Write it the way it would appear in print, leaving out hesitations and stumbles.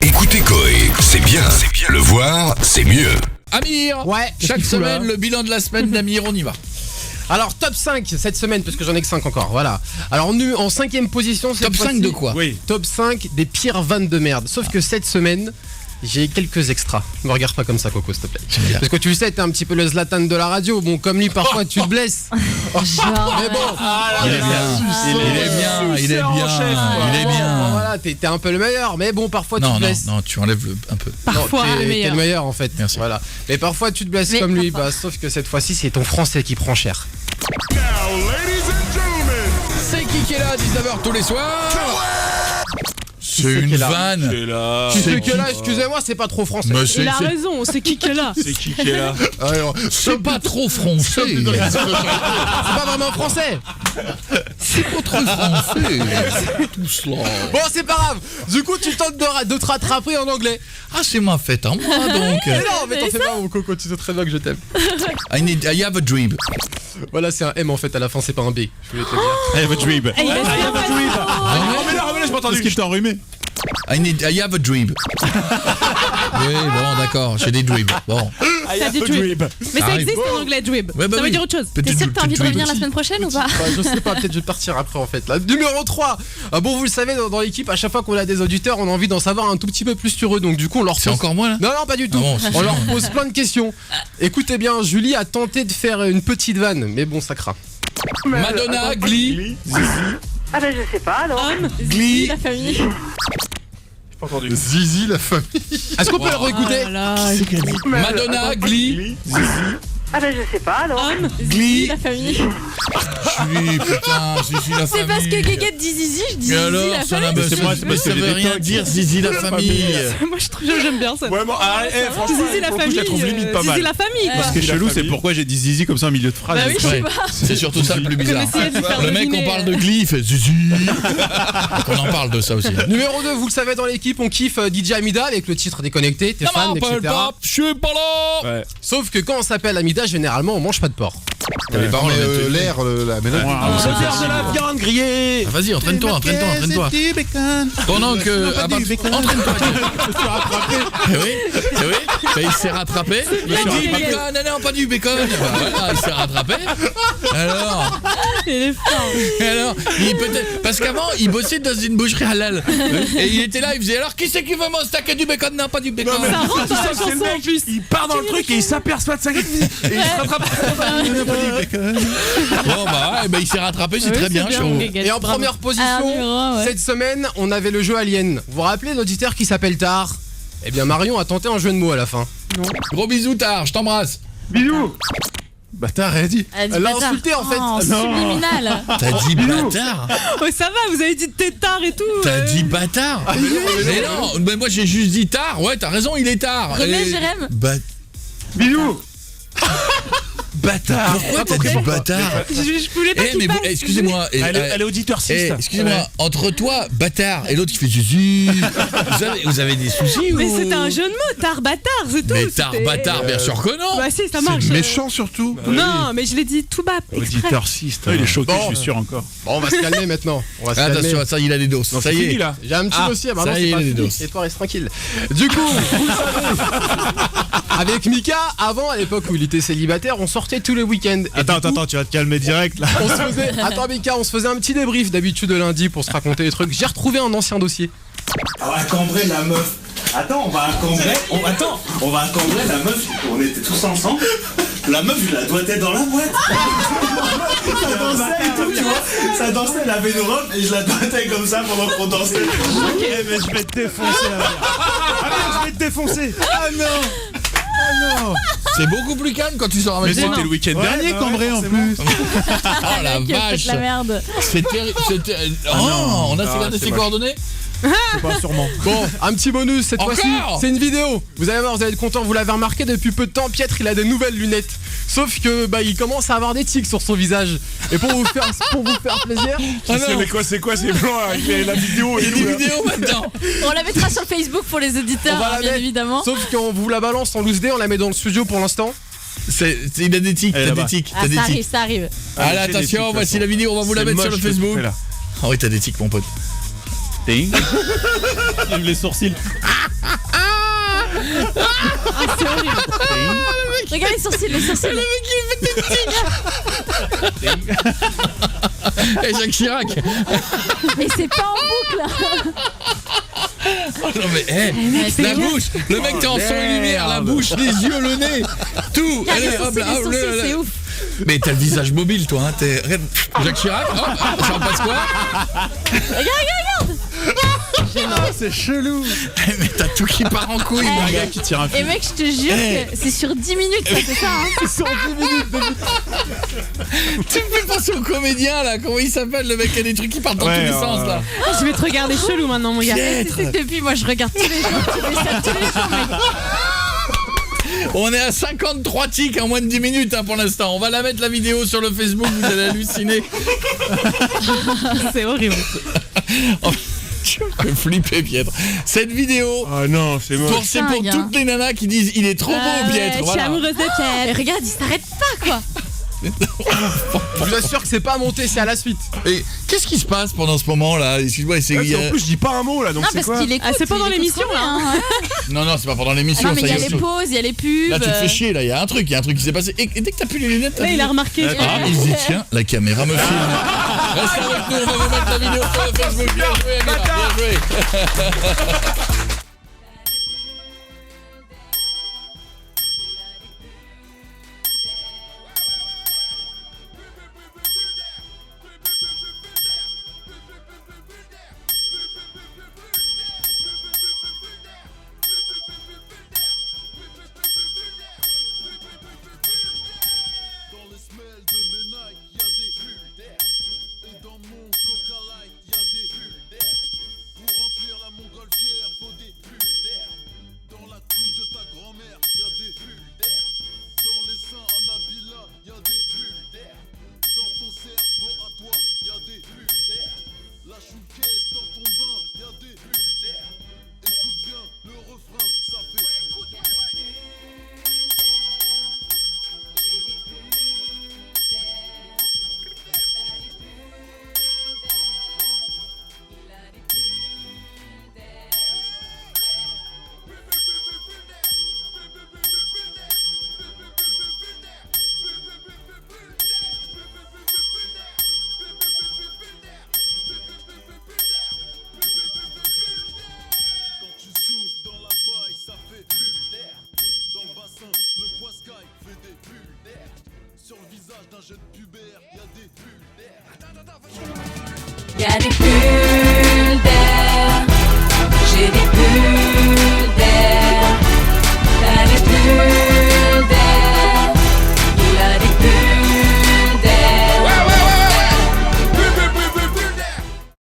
Écoutez Coé, c'est bien. Le voir, c'est mieux. Amir, Ouais. chaque semaine, le bilan de la semaine d'Amir, on y va. Alors top 5 cette semaine, parce que j'en ai que 5 encore, voilà. Alors en 5ème position, cette Top 5 fois-ci, de quoi? Oui. Top 5 des pires vannes de merde. Sauf que cette semaine, j'ai quelques extras. Me regarde pas comme ça, Coco, s'il te plaît. bien. Parce que tu le sais, t'es un petit peu le Zlatan de la radio. Bon, comme lui, parfois, tu te blesses. Mais bon, Il est bien, il est bien. voilà, t'es un peu le meilleur. Mais bon, parfois, tu te blesses. Non, tu enlèves un peu. Parfois Non, le t'es meilleur. le meilleur, en fait. Merci. Voilà. Mais parfois, tu te blesses Mais comme lui. parfois. Bah, sauf que cette fois-ci, c'est ton français qui prend cher. C'est qui est là, 19h tous les soirs? C'est c'est une qui est là vanne. C'est là. Tu sais que là, excusez-moi, c'est pas trop français. Mais Il a raison, c'est qui est là? C'est qui est là? c'est pas trop français. C'est pas vraiment français. C'est pas trop français. Tout cela. Bon, c'est pas grave. Du coup, tu tentes de te rattraper en anglais. Ah, c'est ma fête, hein, moi, donc. Mais non, mais t'en fais pas, mon Coco. Tu sais très bien que je t'aime. I have a dream. Voilà, c'est un M en fait à la fin, c'est pas un B. Je voulais te le dire. I have a dream. Il a bien raison. Remets-le, je m'entends. Est-ce qu'il t'a enrhumé? I have a dream. Oui, bon, d'accord, j'ai des dreams. Bon. T'as dit dream. Mais ça Arrive. existe en anglais, dream. Ouais, bah Ça veut oui. dire autre chose. Petit T'es sûr que t'as envie de dream. revenir la semaine prochaine ou pas? Bah, je sais pas, peut-être je vais partir après en fait. Là. Numéro 3. Ah bon, vous le savez, dans l'équipe, à chaque fois qu'on a des auditeurs, on a envie d'en savoir un tout petit peu plus sur eux. Donc du coup, on leur C'est pose... encore moi, là? Non, non, pas du tout. Ah bon, c'est on leur sûr. pose plein de questions. Écoutez bien, Julie a tenté de faire une petite vanne, mais bon, ça craint. Madonna, Glee. Ah ben je sais pas alors. Homme, Glee. la famille. Pas entendu. Zizi, la famille. Est-ce qu'on peut le réécouter Oh là là. Madonna, Glee. Ah ben je sais pas alors. Homme, Glee. la famille. Oui, putain, Zizi, la famille. C'est parce que Guéguette dit Zizi, je dis Et Zizi alors, la ça famille. C'est moi, c'est parce ça que veut les rien détox. dire, Zizi, la famille. Moi j'aime bien ça. Ouais, bon, franchement, Zizi la pour le coup, je famille. la trouve limite pas Zizi mal. la famille quoi. Ce qui est chelou, c'est pourquoi j'ai dit Zizi comme ça au milieu de phrase. Bah oui, je sais Ouais, pas. c'est surtout ça le plus bizarre. essayait de faire Le mec, deviner, on parle de Glee, il fait Zizi. On en parle de ça aussi. Numéro 2, vous le savez, dans l'équipe, on kiffe DJ Amida avec le titre Déconnecté, t'es Ça fan, m'appelle etc. pas, je suis pas là. Ouais. Sauf que quand on s'appelle Amida, généralement, on mange pas de porc. T'avais pas l'air, la mélodie. On se faire de la viande grillée. Ah, vas-y, entraîne-toi. Pendant que. Ah, bah, entraîne-toi. Eh oui. Bah, il s'est rattrapé. Il a dit bacon. Non, pas du bacon. Bah, voilà, il s'est rattrapé. Alors, Il est fort. peut-être. Parce qu'avant, il bossait dans une boucherie halal. Et il était là, il faisait alors qui c'est qui veut mon steak du bacon? Non, pas du bacon. Ça rentre dans la C'est le chanson en mec, plus. il part dans le truc et il s'aperçoit de ça. Et il se rattrape. Bon, bah, il s'est rattrapé, c'est très bien. chaud. Et en première position, Ah, numéro un, ouais. cette semaine, on avait le jeu Alien. Vous vous rappelez l'auditeur qui s'appelle Tar? Eh bien, Marion a tenté un jeu de mots à la fin. Gros bisous, tard, je t'embrasse. Bisous. Bâtard, elle dit. Elle dit Elle l'a bâtard. insulté, en fait. Oh, Non. subliminal. T'as dit bâtard. Oh ça va, vous avez dit tétard et tout. T'as dit bâtard. Mais non, mais moi j'ai juste dit tard. Ouais, t'as raison, il est tard. Remets, Et- Jérém. Bisous. Bâtard. Pourquoi t'as dit bâtard? Je voulais pas Eh, qu'il mais passe. excusez-moi. Elle est auditeur 6. Excusez-moi, entre toi, bâtard, et l'autre qui fait Zuzu, vous avez des soucis Mais ou... c'était un jeu de mots, tard bâtard, c'est tout. Mais tard, c'était- bâtard, bien sûr que non. Bah si, ça marche. Méchant surtout. Non, mais je l'ai dit tout bas. exprès. Auditeur 6. Il est choqué, Bon. je suis sûr encore. Bon, on va se calmer maintenant. On va se calmer. Attention, ça, il a des doses. Non, Ça c'est y fini est. là. J'ai un petit Ah, dossier, bah ça non, y c'est est, pas les fini. doses. Et toi, reste tranquille. Du coup, vous le savez, avec Mika, avant, à l'époque où il était célibataire, on sortait tous les week-ends. Et Attends, du coup, tu vas te calmer direct là. on se faisait... Attends, Mika, on se faisait un petit débrief d'habitude le lundi pour se raconter des trucs. J'ai retrouvé un ancien dossier. On va encombrer la meuf. Attends, on va encombrer la meuf. On était tous ensemble. La meuf, je la doigtais dans la boîte. Ça dansait et tout, tu vois. Ça dansait, elle avait une robe et je la doigtais comme ça pendant qu'on dansait. Eh, mais je vais te défoncer là. Ah merde, je vais te défoncer. Ah non. C'est beaucoup plus calme quand tu sors avec Mais moi. c'était le week-end dernier, Cambrai en plus. Oh la Mec, faites vache. la merde. C'est terrible. Oh, on a gardé ses moche. coordonnées. C'est pas sûrement. Bon, un petit bonus cette Encore fois-ci, c'est une vidéo. Vous allez voir, vous allez être content, vous l'avez remarqué depuis peu de temps, Pietre il a des nouvelles lunettes. Sauf que bah il commence à avoir des tics sur son visage. Et pour vous faire plaisir, C'est quoi ces plans avec la vidéo Il y et a tout des là. vidéos maintenant. On la mettra sur Facebook pour les auditeurs, on va la bien mettre. évidemment. Sauf qu'on vous la balance en loose day, on la met dans le studio pour l'instant. Il a des tics, Elle est t'as des là-bas. tics, Ah, t'as des ça tics. arrive, ça arrive. Allez, j'ai des attention, tics, voici de la vidéo, on va vous la C'est mettre sur le moche, ce que tu Facebook. fais, là. Ah oui, t'as des tics, mon pote. Ding. J'aime les sourcils. Ah, c'est horrible. Regarde les sourcils, les sourcils. Le mec il fait des tics. Et Jacques Chirac. Et c'est pas en boucle là. Oh non mais la bouche. Le mec t'es en son et lumière, la bouche, les yeux, le nez, tout. Regarde les sourcils, les sourcils, c'est ouf. Mais t'as le visage mobile toi, hein. T'es Jacques Chirac. Oh, ça en passe quoi? Regarde. Ah, c'est chelou. Mais t'as tout qui part en couille, mon gars. Qui tire un Et mec, je te jure que c'est sur 10 minutes, ça, c'est ça. Hein. Sur 10 minutes. Tu me fais penser au comédien là, comment il s'appelle le mec qui a des trucs qui partent dans tous les sens là. Je vais te regarder chelou maintenant, mon gars. C'est que depuis, moi, je regarde tous les jours. Tu fais ça tous les jours, mec. On est à 53 tics en moins de 10 minutes hein, pour l'instant. On va la mettre la vidéo sur le Facebook, vous allez halluciner. C'est horrible. Tu me fais flipper, Pietre. Cette vidéo, Oh non, c'est moche. c'est pour toutes les nanas qui disent il est trop beau, Pietre. Je suis Voilà. amoureuse de Pierre. Et regarde, il s'arrête pas, quoi. Je vous assure que c'est pas monté, c'est à la suite. Et qu'est-ce qui se passe pendant ce moment là? Excuse-moi, c'est En plus, je dis pas un mot là, donc Non, c'est parce quoi? qu'il écoute. Ah, c'est pendant il écoute l'émission, trop là. bien, hein. Non, c'est pas pendant l'émission. Ah non, mais il y a ça les pauses, il y a les pubs. Là, tu te fais chier, là, il y a un truc qui s'est passé. Et dès que t'as plus les lunettes, t'as Là, il a remarqué. Ah, il se dit, tiens, la caméra me filme. Reste avec nous, on va vous mettre la vidéo sur le Facebook. Bien joué, Amira, bien joué. Il y a des pubs